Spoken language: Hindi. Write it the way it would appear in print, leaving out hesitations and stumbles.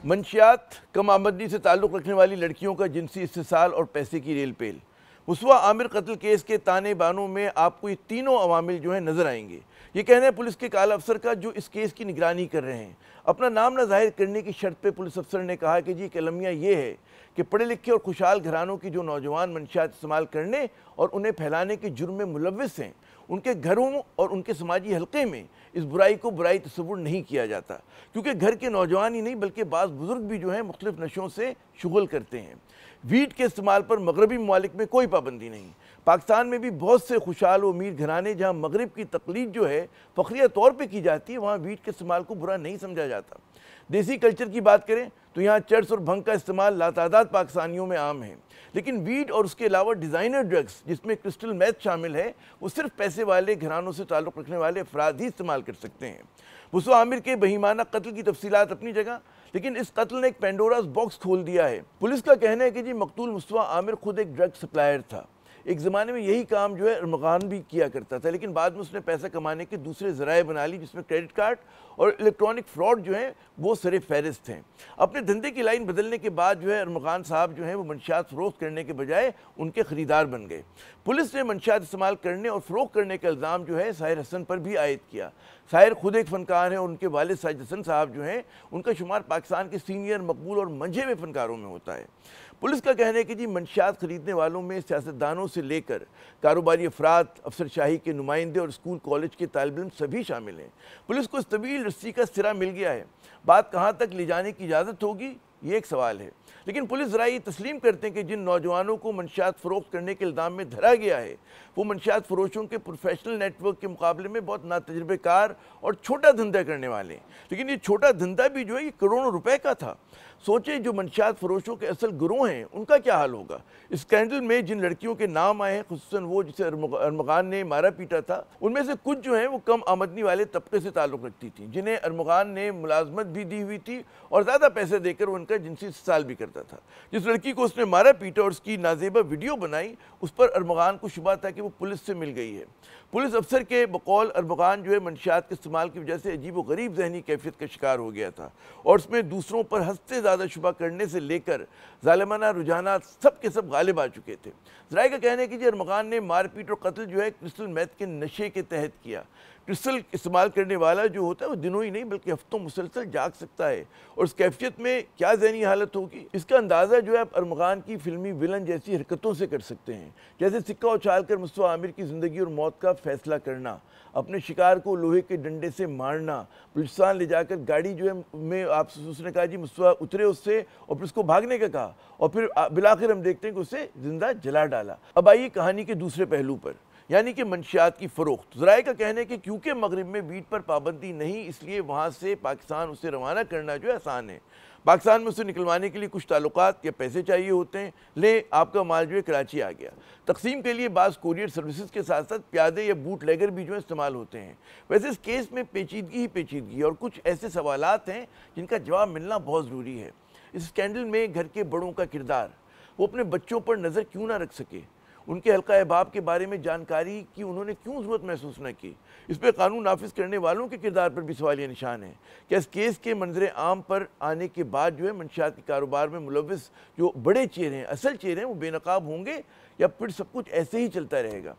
मंशियात, कम आमदनी से ताल्लुक़ रखने वाली लड़कियों का जिनसी इस्तेसाल और पैसे की रेल पेल। मुस्वा आमिर कत्ल केस के ताने बानों में आपको ये तीनों अवामिल जो हैं नज़र आएंगे। ये कहना है पुलिस के काला अफसर का जो इस केस की निगरानी कर रहे हैं। अपना नाम न जाहिर करने की शर्त पे पुलिस अफसर ने कहा कि जी कलमिया ये है कि पढ़े लिखे और खुशहाल घरानों की जो नौजवान मंशियात इस्तेमाल करने और उन्हें फैलाने के जुर्म में मुलव्विस हैं, उनके घरों और उनके समाजी हल्के में इस बुराई को बुराई तस्वुर नहीं किया जाता, क्योंकि घर के नौजवान ही नहीं बल्कि बाज़ बुजुर्ग भी जो हैं मुख्तलिफ नशों से शुगल करते हैं। वीट के इस्तेमाल पर मगरबी ममालिक में कोई पाबंदी नहीं। पाकिस्तान में भी बहुत से खुशहाल व अमीर घराने जहाँ मगरब की तकलीद जो है फ़खरिया तौर पर की जाती है, वहाँ वीट के इस्तेमाल को बुरा नहीं समझा जाता। देसी कल्चर की बात करें तो यहाँ चर्स और भंग का इस्तेमाल लातादाद पाकिस्तानियों में आम है, लेकिन वीड और उसके अलावा डिज़ाइनर ड्रग्स जिसमें क्रिस्टल मैथ शामिल है वो सिर्फ पैसे वाले घरानों से ताल्लुक़ रखने वाले अफराद ही इस्तेमाल कर सकते हैं। मुस्वा आमिर के बहीमाना कत्ल की तफसीलात अपनी जगह, लेकिन इस कत्ल ने एक पेंडोरास बॉक्स खोल दिया है। पुलिस का कहना है कि जी मकतूल मुस्वा आमिर खुद एक ड्रग सप्लायर था। एक ज़माने में यही काम जो है अरमगान भी किया करता था, लेकिन बाद में उसने पैसा कमाने के दूसरे ज़राए बना ली, जिसमें क्रेडिट कार्ड और इलेक्ट्रॉनिक फ्रॉड जो है वो सरे फहरिस्त हैं। अपने धंधे की लाइन बदलने के बाद जो है अरमगान साहब जो है वो मंशियात फ़रोख्त करने के बजाय उनके ख़रीदार बन गए। पुलिस ने मंशियात इस्तेमाल करने और फ़रोख्त करने का इल्ज़ाम जो है साहिर हसन पर भी आयद किया। साहिर खुद एक फ़नकार हैं और उनके वालिद साजिद हसन साहब जो हैं उनका शुमार पाकिस्तान के सीनियर, मकबूल और मंझे हुए फ़नकारों में होता है। पुलिस का कहना है कि जी मंशियात ख़रीदने वालों में सियासतदानों से लेकर कारोबारी अफराद, अफसरशाही के नुमाइंदे और स्कूल कॉलेज के तालिब इल्म सभी शामिल हैं। पुलिस को इस तवील रस्सी का सिरा मिल गया है। बात कहाँ तक ले जाने की इजाज़त होगी ये एक सवाल है, लेकिन पुलिस ज़रा ये तस्लीम करते हैं कि जिन नौजवानों को मंशियात फ़रोख्त करने के इल्ज़ाम में धरा गया है वो मंशियात फ़रोशों के प्रोफेशनल नेटवर्क के मुकाबले में बहुत नातजुर्बेकार और छोटा धंधा करने वाले हैं। लेकिन ये छोटा धंधा भी जो है ये करोड़ों रुपए का था। सोचे जो मंशियात फ़रोशों के असल गिरोह हैं उनका क्या हाल होगा। इस स्कैंडल में जिन लड़कियों के नाम आए हैं, खुसूसन वो जिसे अरमगान ने मारा पीटा था, उनमें से कुछ जो हैं वो कम आमदनी वाले तबके से ताल्लुक़ रखती थी, जिन्हें अरमगान ने मुलाजमत भी दी हुई थी और ज़्यादा पैसे देकर उनका जिनसी इस्तेसाल भी करता था। जिस लड़की को उसने मारा पीटा और उसकी नाजेबा वीडियो बनाई, उस पर अरमगान को शुबा था कि वो पुलिस से मिल गई है। पुलिस अफसर के बकौल अरमगान जो है मंशियात के इस्तेमाल की वजह से अजीब व गरीब जहनी कैफियत का शिकार हो गया था और उसमें दूसरों पर हद से ज़्यादा शुबा करने से लेकर ज़ालिमाना रुझानात सब के सब गालिब आ चुके थे। ज़राए का कहना है कि जी अरमगान ने मारपीट और कत्ल जो है क्रिस्टल मैथ के नशे के तहत किया। क्रिस्टल इस्तेमाल करने वाला जो होता है वो दिनों ही नहीं बल्कि हफ्तों मुसलसल जाग सकता है और इस कैफियत में क्या ज़हनी हालत होगी इसका अंदाज़ा जो है आप अरमगान की फिल्मी विलन जैसी हरकतों से कर सकते हैं, जैसे सिक्का उछाल कर मुस्वा आमिर की ज़िंदगी और मौत का फैसला करना, अपने शिकार को लोहे के डंडे से मारना, बलूचिस्तान ले जाकर गाड़ी जो है में आप उसने कहा जी मुस्वा उतरे उससे और फिर उसको भागने का कहा और फिर बिलाखिर हम देखते हैं कि उसे जिंदा जला डाला। अब आइए कहानी के दूसरे पहलू पर, यानी कि मंशियात की फ़रोख्त। ज़राए का कहना है कि क्योंकि मगरिब में वीट पर पाबंदी नहीं, इसलिए वहाँ से पाकिस्तान उसे रवाना करना जो है आसान है। पाकिस्तान में उसे निकलवाने के लिए कुछ ताल्लुकात या पैसे चाहिए होते हैं। ले आपका माल जो है कराची आ गया। तकसीम के लिए बाज़ कोरियर सर्विसेज के साथ साथ प्यादे या बूट लेगर भी जो है इस्तेमाल होते हैं। वैसे इस केस में पेचीदगी ही पेचीदगी और कुछ ऐसे सवालात हैं जिनका जवाब मिलना बहुत ज़रूरी है। इस स्कैंडल में घर के बड़ों का किरदार, वो अपने बच्चों पर नज़र क्यों ना रख सके, उनके हल्का अहबाब के बारे में जानकारी की उन्होंने क्यों ज़रूरत महसूस न की, इस पर कानून नाफिज करने वालों के किरदार पर भी सवालिया निशान है। क्या इस केस के मंजर आम पर आने के बाद जो है मंशियात के कारोबार में मुलव्विस जो बड़े चेहरे हैं, असल चेहरे हैं, वो बेनकाब होंगे या फिर सब कुछ ऐसे ही चलता रहेगा।